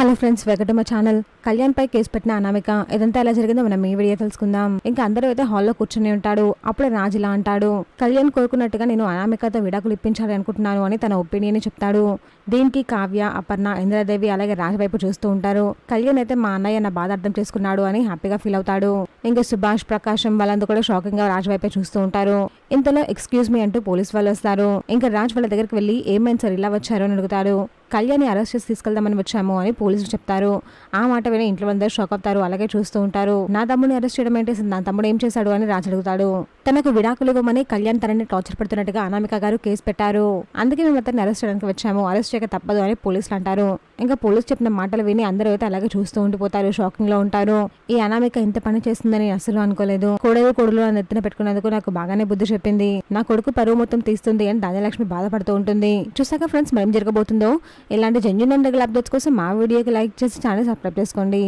Hello friends, welcome to my channel. Kalyan పై case పెట్టిన అనామిక ఇదంతా ఎలా జరిగిందో మనం ఈ వీడియో తెలుసుకుందాం. ఇంకా అందరూ అయితే హాల్లో కూర్చుని ఉంటాడు. అప్పుడే రాజు ఇలా అంటాడు, కళ్యాణ్ కోరుకున్నట్టుగా నేను అనామికతో విడాకులు ఇప్పించాలి అనుకుంటున్నాను అని తన ఒపీనియన్ చెప్తాడు. దీనికి కావ్య, అపర్ణ, ఇంద్రాదేవి అలాగే రాజు వైపు చూస్తూ ఉంటారు. కళ్యాణ్ అయితే మా అన్నయ్య నా బాధ అర్థం చేసుకున్నాడు అని హ్యాపీగా ఫీల్ అవుతాడు. ఇంకా సుభాష్, ప్రకాశం వాళ్ళందరూ కూడా షాకింగ్ గా రాజు వైపే చూస్తూ ఉంటారు. ఇంతలో ఎక్స్క్యూజ్ మీ అంటూ పోలీస్ వాళ్ళు వస్తారు. ఇంకా రాజు వాళ్ళ దగ్గరికి వెళ్లి ఏమైంది సార్ ఇలా వచ్చారు అని అడుగుతారు. కళ్యాణ్ని అరెస్ట్ చేసి తీసుకెళ్దామని వచ్చాము అని పోలీసులు చెప్తారు. ఆ మాట విని ఇంట్లో అందరూ షాక్ అవుతారు. అలాగే చూస్తూ ఉంటారు. నా తమ్ముడిని అరెస్ట్ చేయడం ఏంటి, నా తమ్ముడు ఏం చేశాడు అని రాజు అడుగుతాడు. తనకు విడాకులు ఇవ్వమని కళ్యాణ్ తనని టార్చర్ పెడుతున్నట్టుగా అనామిక గారు కేసు పెట్టారు. అందుకే మేము అతన్ని అరెస్ట్ చేయడానికి వచ్చాము, అరెస్ట్ చేయక తప్పదు అని పోలీసులు అంటారు. ఇంకా పోలీసు చెప్పిన మాటలు విని అందరూ అయితే అలాగే చూస్తూ ఉండిపోతారు, షాకింగ్ లో ఉంటారు. ఈ అనామిక ఇంత పని చేస్తుందని అసలు అనుకోలేదు. కొడులు నన్ను ఎత్తున పెట్టుకున్నందుకు నాకు బాగానే బుద్ధి చెప్పింది. నా కొడుకు పరువు మొత్తం తీస్తుంది అని ధాన్యలక్ష్మి బాధపడుతూ ఉంటుంది. చూసాక ఫ్రెండ్స్, మరేం జరగబోతుందో. ఇలాంటి జెన్యూన్ అండ్ రెగ్యులర్ అప్డేట్స్ కోసం మా వీడియోకి లైక్ చేసి ఛానల్ సబ్స్క్రైబ్ చేసుకోండి.